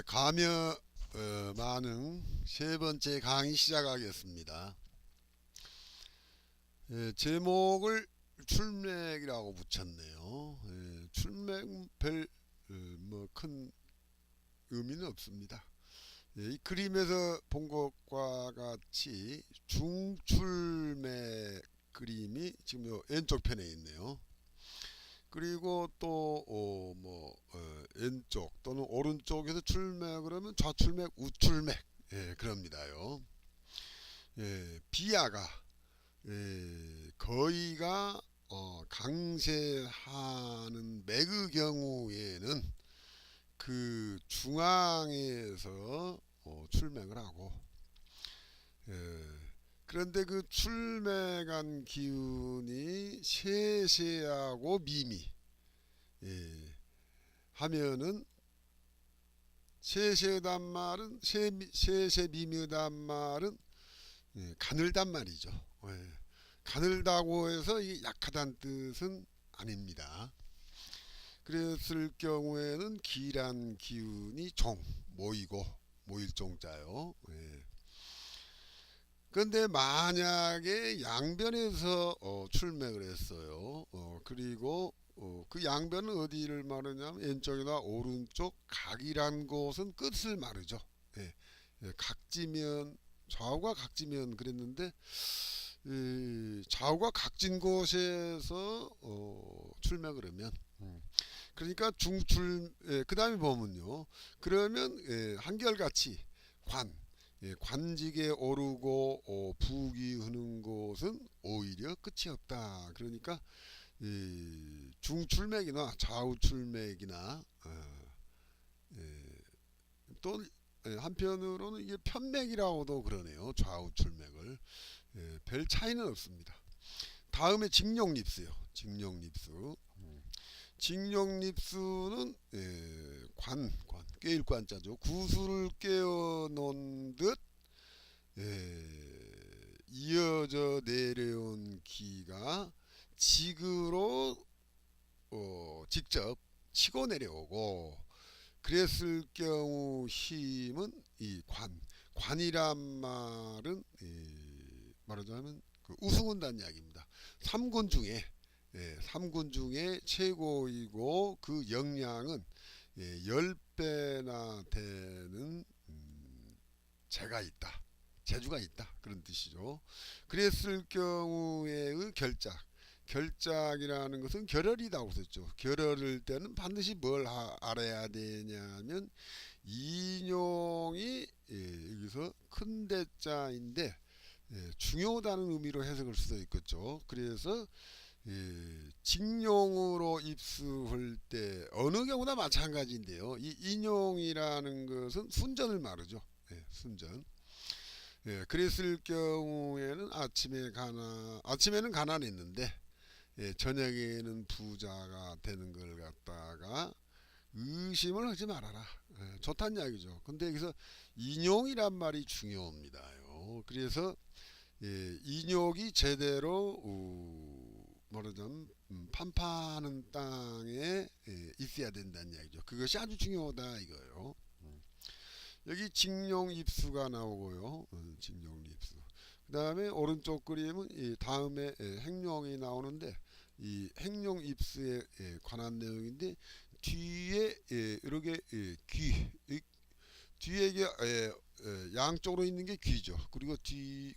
가며 만능 세 번째 강의 시작하겠습니다. 제목을 출맥이라고 붙였네요. 출맥 별 뭐 큰 의미는 없습니다. 이 그림에서 본 것과 같이 중출맥 그림이 지금 요 왼쪽 편에 있네요. 그리고 또 왼쪽 또는 오른쪽에서 출맥을 하면 좌출맥, 우출맥 그럽니다요. 비야가 거의가 강세하는 맥의 경우에는 그 중앙에서 출맥을 하고 그런데 그 출맥한 기운이 세세하고 미미 하면은 세세단 말은 세세 미미단 말은 가늘단 말이죠. 가늘다고 해서 이게 약하다는 뜻은 아닙니다. 그랬을 경우에는 기란 기운이 종 모이고 모일 종자요. 그런데 만약에 양변에서 출맥을 했어요. 그리고 그 양변은 어디를 말하냐면 왼쪽이나 오른쪽 각이란 곳은 끝을 말하죠. 각지면 좌우가 각지면 그랬는데 좌우가 각진 곳에서 출맥을 하면 그러니까 중출 그 다음에 보면요. 그러면 한결같이 관직에 오르고 북이 흐는 곳은 오히려 끝이 없다. 그러니까 중출맥이나 좌우출맥이나 또 한편으로는 이게 편맥이라고도 그러네요. 좌우출맥을 별 차이는 없습니다. 다음에 직룡립수요. 직룡립수. 직룡립수는 꾀일관자죠. 구슬을 꿰어 놓은 듯 이어져 내려온 기가 직으로 직접 치고 내려오고 그랬을 경우 힘은 이 관이란 말은 말하자면 그 우승운단 이야기입니다. 3군 중에 3군 중에 최고이고 그 역량은 10배나 되는 재주가 있다 그런 뜻이죠. 그랬을 경우에의 결작이라는 것은 결혈이라고 썼죠. 결혈일 때는 반드시 뭘 알아야 되냐면 인용이 여기서 큰 대자인데 중요하다는 의미로 해석할 수도 있겠죠. 그래서 직룡으로 입수할 때 어느 경우나 마찬가지인데요. 이 인용이라는 것은 순전을 말하죠. 순전. 그랬을 경우에는 아침에는 가난했는데 저녁에는 부자가 되는 걸 갖다가 의심을 하지 말아라. 좋다는 이야기죠. 근데 여기서 인용이란 말이 중요합니다요. 그래서 인욕이 제대로 말하자면 판파하는 땅에 있어야 된다는 이야기죠. 그것이 아주 중요하다 이거예요. 여기 직룡입수가 나오고요. 직룡입수. 그 다음에 오른쪽 그림은 이 다음에 행룡이 나오는데 이 행룡입수에 관한 내용인데 뒤에 이렇게 뒤에 이게 양쪽으로 있는 게 귀죠. 그리고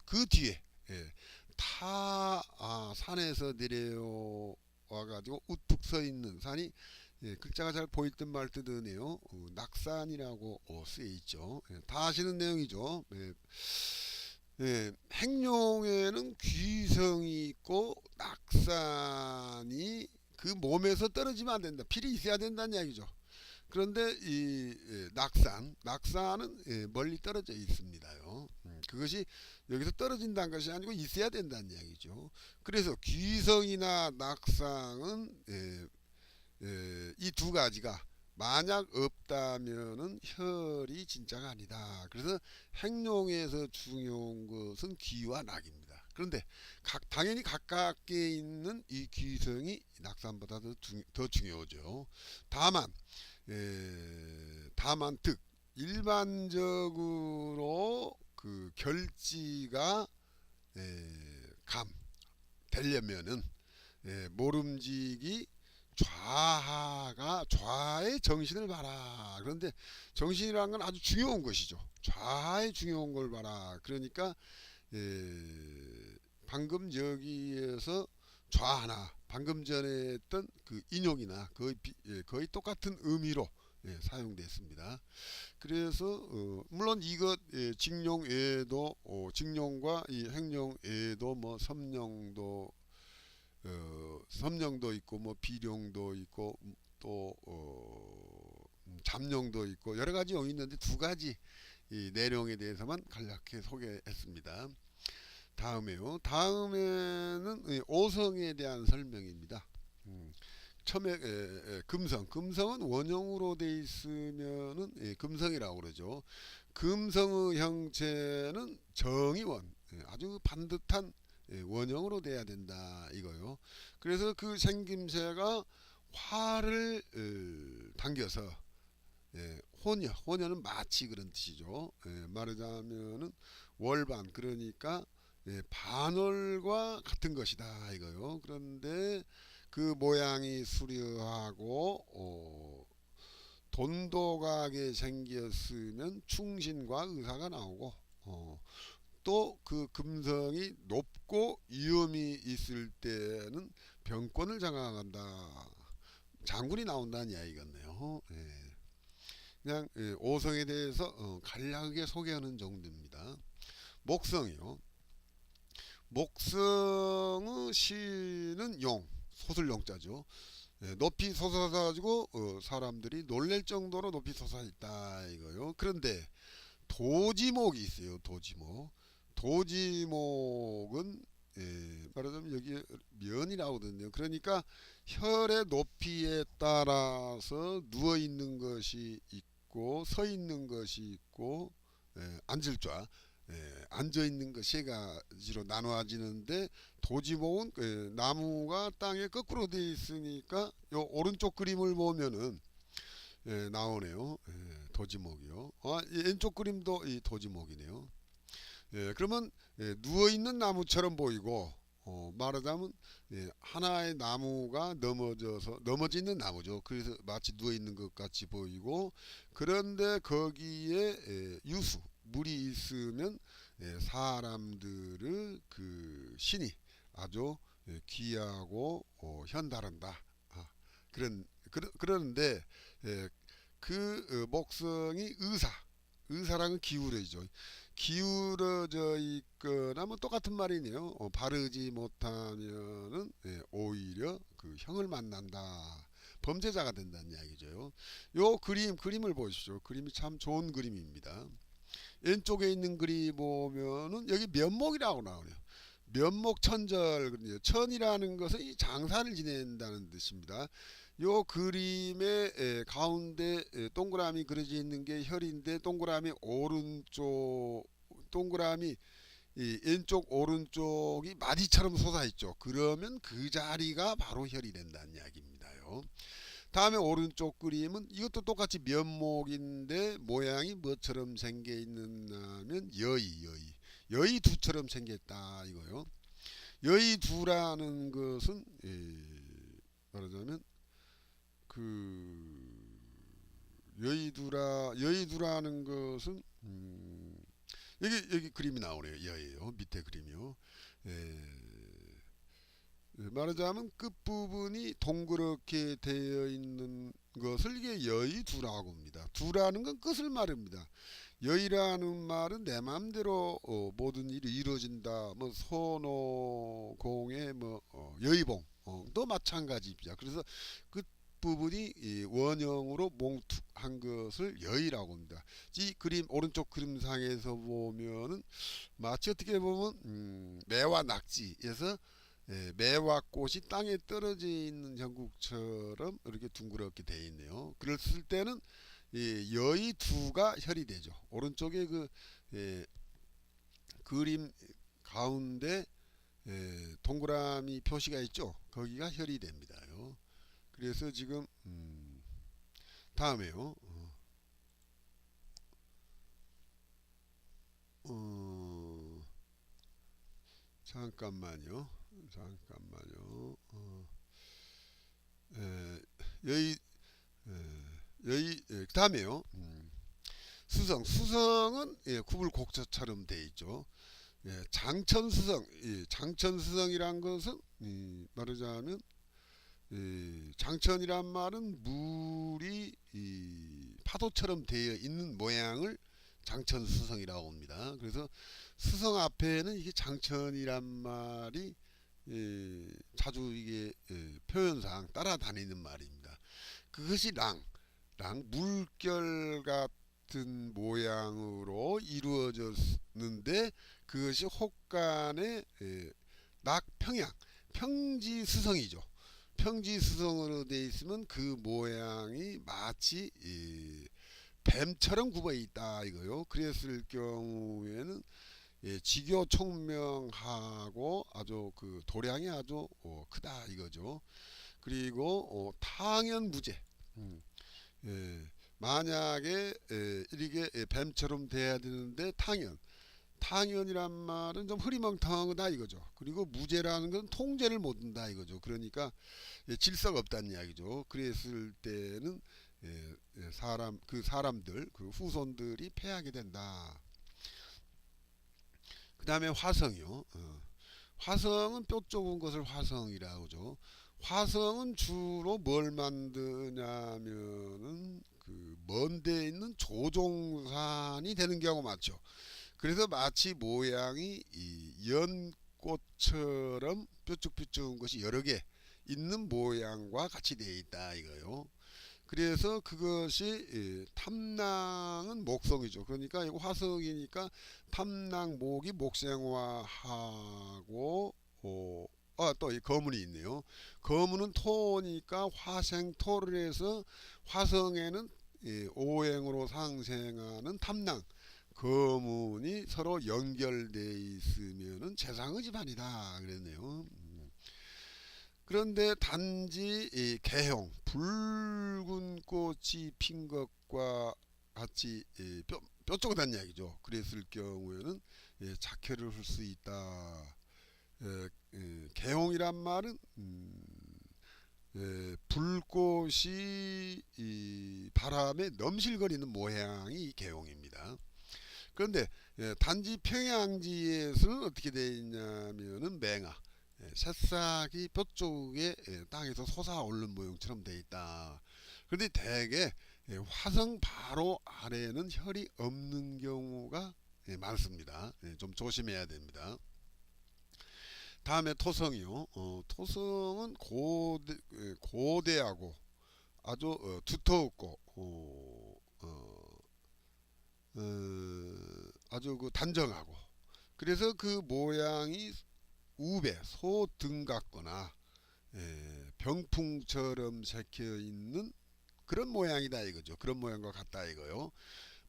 그 뒤에 산에서 내려와 가지고 우뚝 서 있는 산이 글자가 잘 보일 듯 말 듯하네요. 낙산이라고 쓰여 있죠. 다 아시는 내용이죠. 행룡에는 귀성이 있고 낙산이 그 몸에서 떨어지면 안 된다. 필이 있어야 된다는 이야기죠. 그런데 이 낙산은 멀리 떨어져 있습니다요. 그것이 여기서 떨어진다는 것이 아니고 있어야 된다는 이야기죠. 그래서 귀성이나 낙상은 이 두 가지가 만약 없다면은 혈이 진짜가 아니다. 그래서 행룡에서 중요한 것은 귀와 낙입니다. 그런데 당연히 가깝게 있는 이 귀성이 낙산보다 더 중요하죠. 다만 다만 일반적으로 그 결지가 감 되려면은 모름지기 좌의 정신을 봐라. 그런데 정신이라는 건 아주 중요한 것이죠. 좌의 중요한 걸 봐라. 그러니까 방금 여기에서 좌나 방금 전에 했던 그 인용이나 거의 똑같은 의미로 사용됐습니다. 그래서 물론 이것 직용 외에도 직용과 이 행용 외에도 뭐 섬용도 있고 뭐 비룡도 있고 또 잠룡도 있고 여러 가지 용이 있는데 두 가지 이 내용에 대해서만 간략히 소개했습니다. 다음에는 오성에 대한 설명입니다. 처음에 금성은 원형으로 돼 있으면은 금성이라고 그러죠. 금성의 형체는 정의원, 아주 반듯한 원형으로 돼야 된다 이거요. 그래서 그 생김새가 화를 당겨서 호녀는 마치 그런 뜻이죠. 말하자면은 월반 그러니까 반월과 같은 것이다 이거요. 그런데 그 모양이 수려하고 돈독하게 생겼으면 충신과 의사가 나오고 또 그 금성이 높고 위험이 있을 때는 병권을 장악한다. 장군이 나온다는 이야기겠네요. 그냥 오성에 대해서 간략하게 소개하는 정도입니다. 목성이요. 목성의 시는 용, 소슬용자죠. 높이 솟아가지고 사람들이 놀랄 정도로 높이 솟아있다 이거요. 그런데 도지목이 있어요. 도지목은 말하자면 여기 면이라고 하거든요. 그러니까 혈의 높이에 따라서 누워 있는 것이 있고 서 있는 것이 있고 앉을 좌 앉아 있는 것 세 가지로 나누어지는데 도지목은 나무가 땅에 거꾸로 되어 있으니까 요 오른쪽 그림을 보면은 나오네요. 도지목이요. 왼쪽 그림도 이 도지목이네요. 그러면 누워 있는 나무처럼 보이고 말하자면 하나의 나무가 넘어져 있는 나무죠. 그래서 마치 누워 있는 것 같이 보이고 그런데 거기에 유수 물이 있으면 사람들을 그 신이 아주 귀하고 현달한다. 그러는데 그 목성이 의사랑은 기울어지죠. 기울어져 있거나 뭐 똑같은 말이네요. 바르지 못하면은 오히려 그 형을 만난다. 범죄자가 된다는 이야기죠. 요 그림을 보십시오. 그림이 참 좋은 그림입니다. 왼쪽에 있는 그림 보면은 여기 면목이라고 나오네요. 면목천절 그러네요. 천이라는 것은 이 장사를 지낸다는 뜻입니다. 요 그림의 가운데 동그라미 그려져 있는 게 혈인데 동그라미 이 왼쪽 오른쪽이 마디처럼 솟아있죠. 그러면 그 자리가 바로 혈이 된다는 이야기입니다요. 다음에 오른쪽 그림은 이것도 똑같이 면목인데 모양이 뭐처럼 생겨 있느냐면 여의두처럼 생겼다 이거요. 여의두라는 것은 말하자면 그 여의두라는 것은 여기 그림이 나오네요. 여예요. 밑에 그림이요. 말하자면 끝부분이 동그랗게 되어 있는 것을 이게 여의두라고 합니다. 두라는 건 끝을 말합니다. 여의라는 말은 내 마음대로 모든 일이 이루어진다. 뭐 손오공의 뭐 여의봉 또 마찬가지입니다. 그래서 끝부분이 이 원형으로 몽투한 것을 여의라고 합니다. 이 그림 오른쪽 그림상에서 보면은 마치 어떻게 보면 매와 낙지에서 매와 꽃이 땅에 떨어져 있는 형국처럼 이렇게 둥그렇게 되어 있네요. 그랬을 때는 여의두가 혈이 되죠. 오른쪽에 그 그림 가운데 동그라미 표시가 있죠. 거기가 혈이 됩니다요. 그래서 지금 다음에요. 잠깐만요. 잠깐만요. 에, 여기 그다음에요. 수성은 구불곡처처럼 돼 있죠. 장천수성, 장천수성이란 것은 말하자면 장천이란 말은 물이 파도처럼 되어 있는 모양을 장천수성이라고 합니다. 그래서 수성 앞에는 이게 장천이란 말이 자주 이게 표현상 따라다니는 말입니다. 그것이 물결 같은 모양으로 이루어졌는데 그것이 혹간의 낙평양 평지수성이죠. 평지수성으로 되어 있으면 그 모양이 마치 뱀처럼 굽어 있다 이거요. 그랬을 경우에는 지교총명하고 아주 그 도량이 아주 크다 이거죠. 그리고 탕연무제. 만약에 이렇게 뱀처럼 돼야 되는데 탕연이란 말은 좀 흐리멍텅하다 이거죠. 그리고 무제라는 건 통제를 못한다 이거죠. 그러니까 질서가 없다는 이야기죠. 그랬을 때는 사람들 그 후손들이 패하게 된다. 그 다음에 화성이요. 화성은 뼈 좁은 것을 화성이라고 하죠. 화성은 주로 뭘 만드냐면은 그 먼데 있는 조종산이 되는 경우 많죠. 그래서 마치 모양이 이 연꽃처럼 뾰족뾰족한 것이 여러 개 있는 모양과 같이 되어 있다 이거요. 그래서 그것이 탐낭은 목성이죠. 그러니까 이거 화성이니까 탐낭 목이 목생화하고 또 이 거문이 있네요. 거문은 토니까 화생토를 해서 화성에는 오행으로 상생하는 탐낭 거문이 서로 연결돼 있으면은 재상의 집안이다 그랬네요. 그런데 단지 이 개형 붉은 꽃이 핀 것과 같이 뾰족하다는 이야기죠. 그랬을 경우에는 작혈을 할 수 있다. 개홍이란 말은 불꽃이 이 바람에 넘실거리는 모양이 개홍입니다. 그런데 단지 평양지에서는 어떻게 되어 있냐면은 맹아 새싹이 뼈 쪽에 땅에서 솟아오르는 모형처럼 되어 있다. 그런데 대개 화성 바로 아래에는 혈이 없는 경우가 많습니다. 좀 조심해야 됩니다. 다음에 토성이요. 토성은 고대하고 아주 두터웠고 아주 그 단정하고 그래서 그 모양이 우배 소 등 같거나 병풍처럼 새겨 있는 그런 모양이다 이거죠. 그런 모양과 같다 이거요.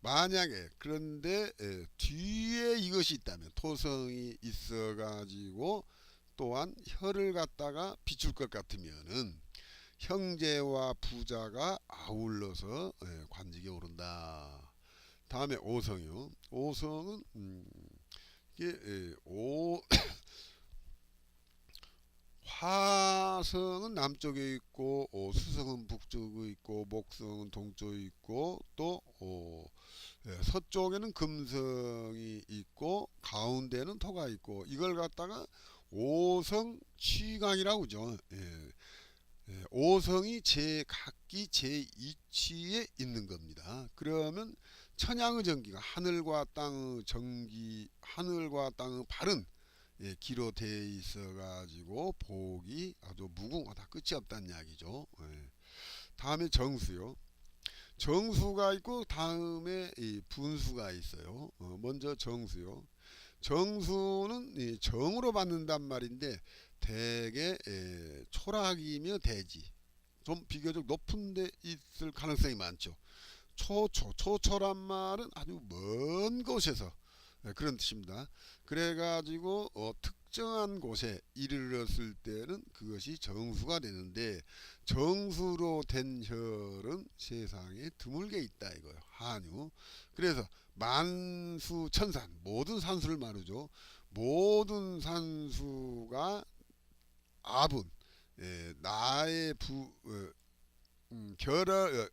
만약에 그런데 뒤에 이것이 있다면 토성이 있어 가지고 또한 혀를 갖다가 비출 것 같으면은 형제와 부자가 아울러서 관직에 오른다. 다음에 오성이요. 오성은 이게 화성은 남쪽에 있고 수성은 북쪽에 있고 목성은 동쪽에 있고 또 서쪽에는 금성이 있고 가운데는 토가 있고 이걸 갖다가 오성 취강이라고 하죠. 오성이 각기 제 위치에 있는 겁니다. 그러면 천양의 전기가 하늘과 땅의 전기 하늘과 땅의 발은 기로 돼 있어 가지고 복이 아주 무궁하다 끝이 없다는 이야기죠. 다음에 정수요. 정수가 있고 다음에 분수가 있어요. 먼저 정수요. 정수는 정으로 받는단 말인데 대개 초락이며 대지 좀 비교적 높은 데 있을 가능성이 많죠. 초초란 말은 아주 먼 곳에서 그런 뜻입니다. 그래가지고 특정한 곳에 이르렀을 때는 그것이 정수가 되는데 정수로 된 혈은 세상에 드물게 있다 이거예요. 한유. 그래서 만수천산 모든 산수를 말하죠. 모든 산수가 아분 나의 결을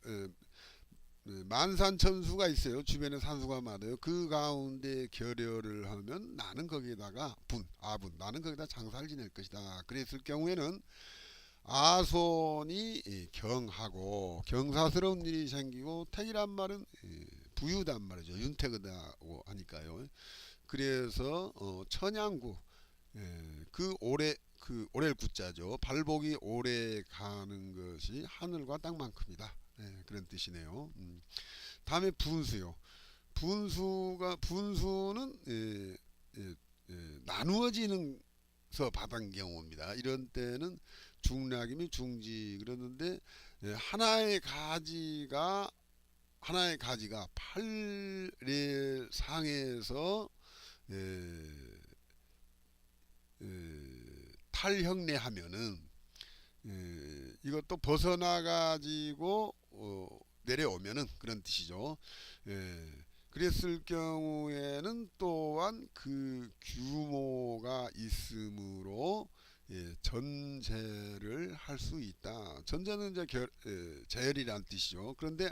만산천수가 있어요. 주변에 산수가 많아요. 그 가운데 결혈을 하면 나는 거기다가 아분 나는 거기다 장사를 지낼 것이다. 그랬을 경우에는 아손이 경하고 경사스러운 일이 생기고 택이란 말은 부유단 말이죠. 윤택이다고 하니까요. 그래서 천양구 그 오렐 구자죠. 발복이 오래 가는 것이 하늘과 땅만큼이다. 그런 뜻이네요. 다음에 분수요. 분수는 나누어지는서 받은 경우입니다. 이런 때는 중락이면 중지 그러는데 하나의 가지가 8레 상에서 탈형례하면은 이것도 벗어나가지고 내려오면은 그런 뜻이죠. 그랬을 경우에는 또한 그 규모가 있으므로 전제를 할 수 있다. 전제는 이제 제열이란 뜻이죠. 그런데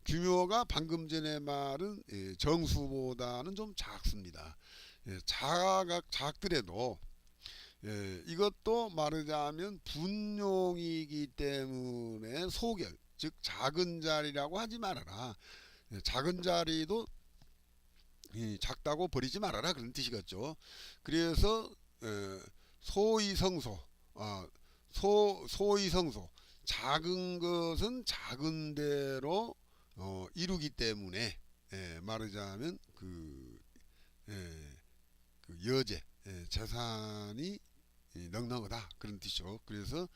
규모가 방금 전에 말은 정수보다는 좀 작습니다. 작더라도 이것도 말하자면 분용이기 때문에 소결 즉 작은 자리라고 하지 말아라. 작은 자리도 작다고 버리지 말아라 그런 뜻이겠죠. 그래서 소이성소 소이성소 작은 것은 작은 대로 이루기 때문에 말하자면 그 여제 재산이 넉넉하다 그런 뜻이죠. 그래서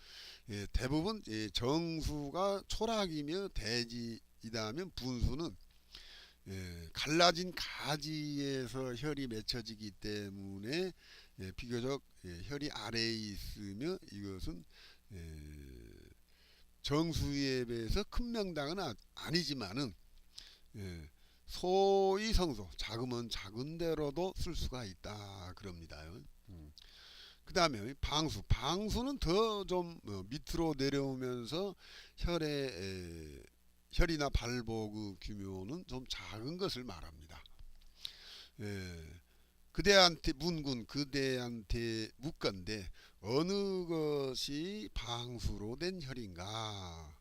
대부분 정수가 초락이며 대지이다면 분수는 갈라진 가지에서 혈이 맺혀지기 때문에 비교적 혈이 아래에 있으며 이것은 정수에 비해서 큰 명당은 아니지만은 소위 성소 작으면 작은 대로도 쓸 수가 있다 그럽니다. 그 다음에 방수는 더 좀 밑으로 내려오면서 혈이나 발복의 규모는 좀 작은 것을 말합니다. 그대한테 묻건데 어느 것이 방수로 된 혈인가?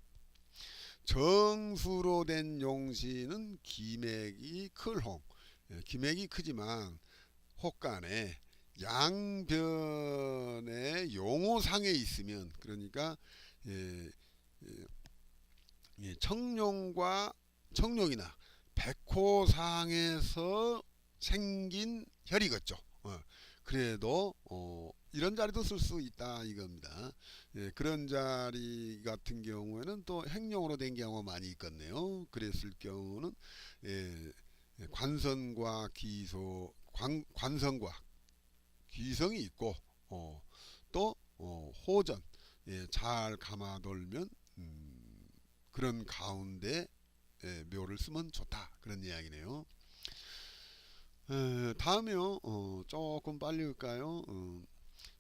정수로 된 용신은 기맥이 클홍 기맥이 크지만 혹간에 양변의 용호상에 있으면 그러니까 청룡이나 백호상에서 생긴 혈이겠죠. 그래도 이런 자리도 쓸 수 있다 이겁니다. 그런 자리 같은 경우에는 또 행령으로 된 경우가 많이 있겠네요. 그랬을 경우는 관성과 귀성이 있고 또 호전 잘 감아돌면 그런 가운데 묘를 쓰면 좋다 그런 이야기네요. 다음에요. 조금 빨리 할까요?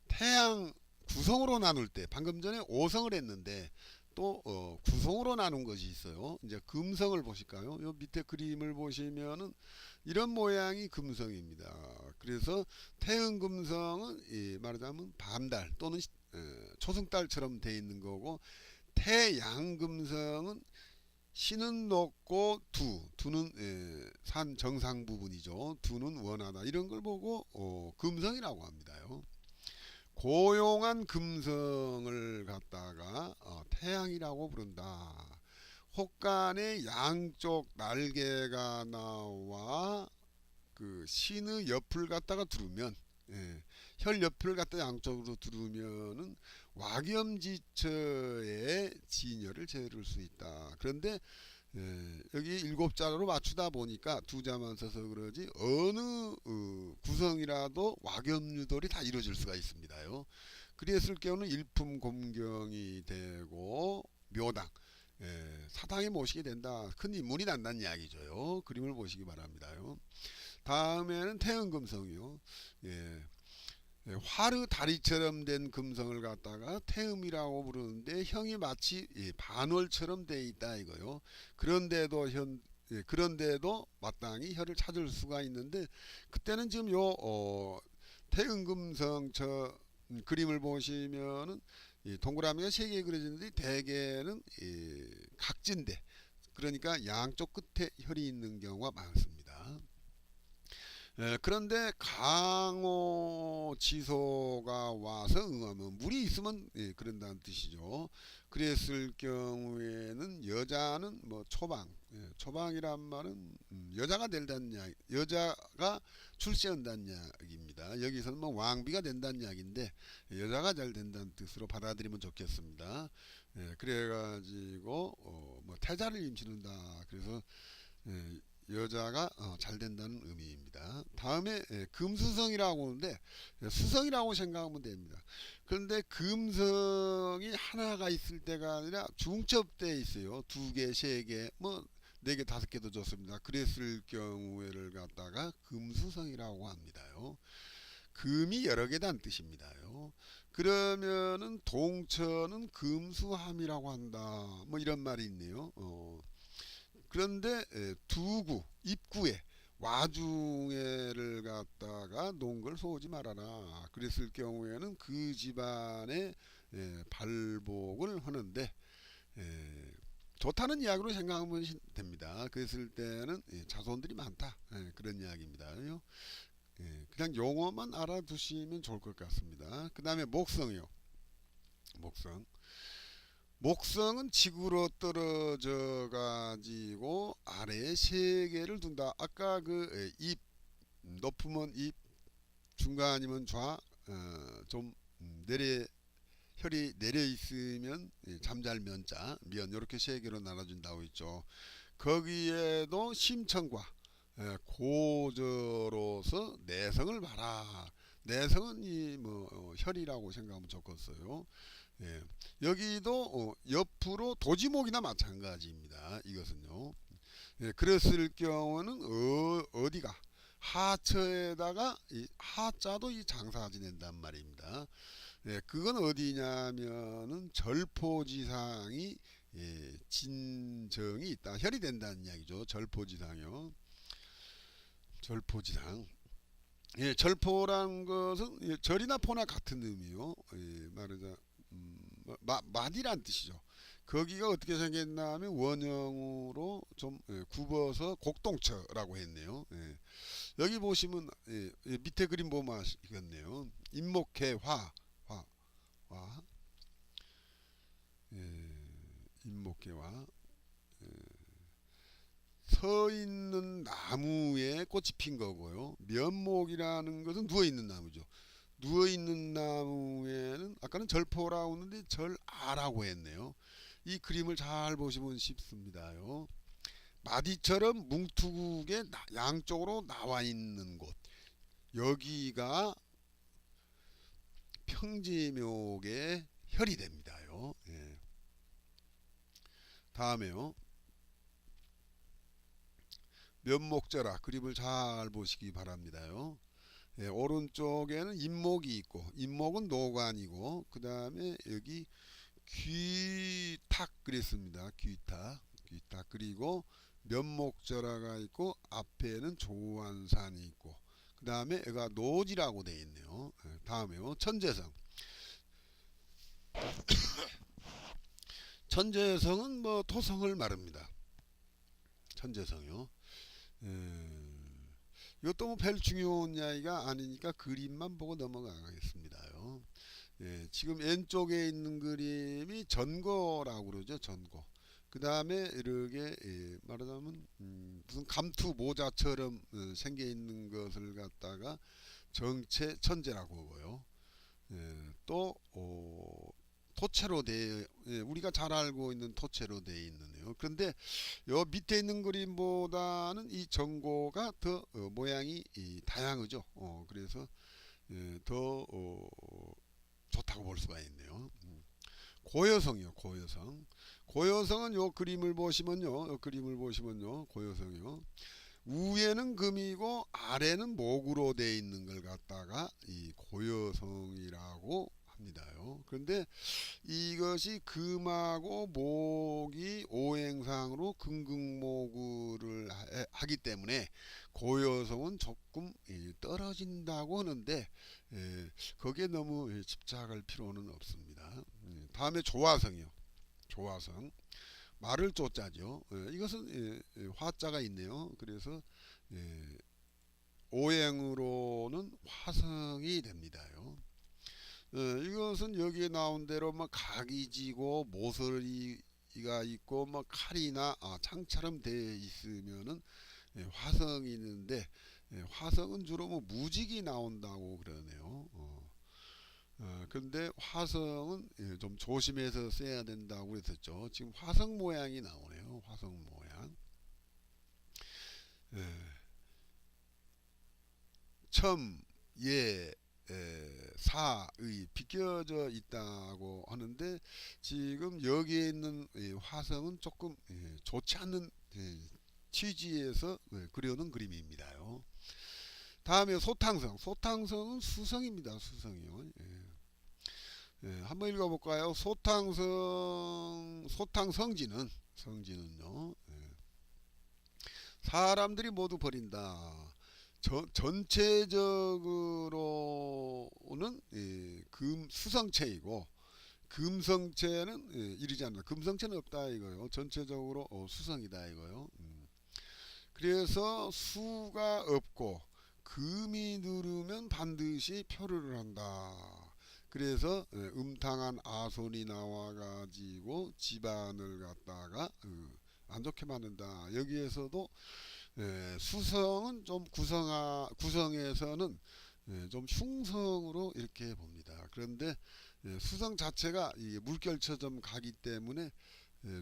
태양 구성으로 나눌 때 방금 전에 5성을 했는데 또 구성으로 나눈 것이 있어요. 이제 금성을 보실까요? 요 밑에 그림을 보시면은 이런 모양이 금성입니다. 그래서 태음금성은 말하자면 밤달 또는 초승달처럼 돼 있는 거고 태양금성은 신은 높고 두는 산 정상 부분이죠. 두는 원하다 이런 걸 보고 금성이라고 합니다요. 고용한 금성을 갖다가 태양이라고 부른다. 혹간의 양쪽 날개가 나와 그 신의 옆을 갖다가 두르면 혈 옆을 갖다 양쪽으로 두르면은 와겸지처의 진열을 재를 수 있다. 그런데 여기 7자로 맞추다 보니까 2자만 써서 그러지 어느 구성이라도 와겸유돌이 다 이루어질 수가 있습니다요. 그랬을 경우는 일품 곰경이 되고 묘당, 사당에 모시게 된다. 큰 인물이 난다는 이야기죠. 그림을 보시기 바랍니다요. 다음에는 태음금성이요. 예, 화르 다리처럼 된 금성을 갖다가 태음이라고 부르는데 형이 마치 반월처럼 돼 있다 이거요. 그런데도 그런데도 마땅히 혀를 찾을 수가 있는데 그때는 지금 요 태음금성 그림을 보시면은 동그라미가 3개 그려지는데 대개는 각진대, 그러니까 양쪽 끝에 혈이 있는 경우가 많습니다. 그런데 강호지소가 와서 응하면 물이 있으면 그런다는 뜻이죠. 그랬을 경우에는 여자는 뭐 초방, 초방이란 말은 여자가 된다는 이야기, 여자가 출세한다는 이야기입니다. 여기서는 뭐 왕비가 된다는 이야기인데 여자가 잘 된다는 뜻으로 받아들이면 좋겠습니다. 그래가지고 뭐 태자를 임신한다. 그래서 여자가 잘 된다는 의미입니다. 다음에 금수성이라고 하는데 수성이라고 생각하면 됩니다. 그런데 금성이 하나가 있을 때가 아니라 중첩되어 있어요. 2개, 3개, 뭐 4개, 5개도 좋습니다. 그랬을 경우를 갖다가 금수성이라고 합니다요. 금이 여러 개란 뜻입니다요. 그러면은 동천은 금수함이라고 한다. 뭐 이런 말이 있네요. 그런데 두구 입구에 와중에를 갖다가 놓은 걸 쏘지 말아라. 그랬을 경우에는 그 집안의 발복을 하는데 좋다는 이야기로 생각하면 됩니다. 그랬을 때는 자손들이 많다, 그런 이야기입니다요. 그냥 용어만 알아두시면 좋을 것 같습니다. 그 다음에 목성이요. 목성. 목성은 지구로 떨어져 가지고 아래에 3개를 둔다. 아까 그 입, 높으면 입, 중간이면 좌, 좀 내려 혈이 내려 있으면 잠잘 자, 면 이렇게 3개로 나눠준다고 했죠. 거기에도 심청과 고저로서 내성을 봐라. 내성은 이 혈이라고 생각하면 좋겠어요. 여기도 옆으로 도지목이나 마찬가지입니다. 이것은요. 그랬을 경우는 어디가 하처에다가 이 하자도 이 장사가 지낸단 말입니다. 그건 어디냐면은 절포지상이 진정이 있다. 혈이 된다는 이야기죠. 절포지상이요. 절포지상. 절포란 것은 절이나 포나 같은 의미요. 말하자 마디란 뜻이죠. 거기가 어떻게 생겼냐면 원형으로 좀 굽어서 곡동처라고 했네요. 여기 보시면 밑에 그림 보면 아시겠네요. 인목회 화, 인목회화. 서 있는 나무에 꽃이 핀 거고요. 면목이라는 것은 누워 있는 나무죠. 누워 있는 나무에는 아까는 절포라고 했는데 절아라고 했네요. 이 그림을 잘 보시면 쉽습니다요. 마디처럼 뭉툭하게 양쪽으로 나와 있는 곳, 여기가 평지묘의 혈이 됩니다요. 다음에요. 면목절하 그림을 잘 보시기 바랍니다요. 오른쪽에는 인목이 있고, 인목은 노관이고, 그 다음에 여기 귀탁 그랬습니다. 귀탁 그리고 면목절하가 있고 앞에는 조안산이 있고 그 다음에 얘가 노지라고 되어 있네요. 다음에요. 천재성. 천재성은 뭐 토성을 말합니다. 천재성이요. 이것도 뭐 별 중요한 이야기가 아니니까 그림만 보고 넘어가겠습니다요. 지금 왼쪽에 있는 그림이 전거라고 그러죠. 전거. 그 다음에 이렇게 말하자면 무슨 감투 모자처럼 생겨 있는 것을 갖다가 정체 천재라고 하고요. 또 토체로 우리가 잘 알고 있는 토체로 되어 있는데요. 그런데 요 밑에 있는 그림보다는 이 전고가 더 모양이 다양하죠. 그래서 더 좋다고 볼 수가 있네요. 고여성이요, 고여성. 고여성은 요 그림을 보시면요, 고여성이요. 위에는 금이고 아래는 목으로 되어 있는 걸 갖다가 이 고여성이라고 합니다요. 그런데 이것이 금하고 목이 오행상으로 금극목을 하기 때문에 고여성은 조금 떨어진다고 하는데 거기에 너무 집착할 필요는 없습니다. 다음에 조화성이요. 조화성. 말을 조자죠. 이것은 화자가 있네요. 그래서 오행으로는 화성이 됩니다요. 이것은 여기에 나온 대로 뭐 각이 지고 모서리가 있고 뭐 칼이나 창처럼 되어 있으면은 화성이 있는데 화성은 주로 뭐 무직이 나온다고 그러네요. 근데 화성은 좀 조심해서 써야 된다고 그랬었죠. 지금 화성 모양이 나오네요. 화성 모양. 예, 첨, 예, 사의 비껴져 있다고 하는데 지금 여기에 있는 화성은 조금 좋지 않는 취지에서 그려놓은 그림입니다요. 다음에 소탕성. 소탕성은 수성입니다. 수성이요. 한번 읽어볼까요? 소탕성지는 성지는요. 사람들이 모두 버린다. 전체적으로는 수성체이고 금성체는 이르지 않는다. 금성체는 없다 이거요. 전체적으로 수성이다 이거요. 그래서 수가 없고 금이 누르면 반드시 표류를 한다. 그래서 음탕한 아손이 나와가지고 집안을 갖다가 안 좋게 만든다. 여기에서도 수성은 좀 구성에서는 좀 흉성으로 이렇게 봅니다. 그런데 수성 자체가 물결처럼 가기 때문에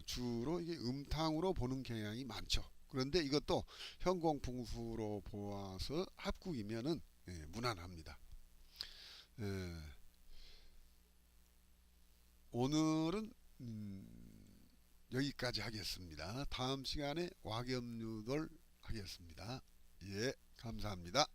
주로 이게 음탕으로 보는 경향이 많죠. 그런데 이것도 현공풍수로 보아서 합국이면은 무난합니다. 오늘은 여기까지 하겠습니다. 다음 시간에 와겸유돌 하겠습니다. 예, 감사합니다.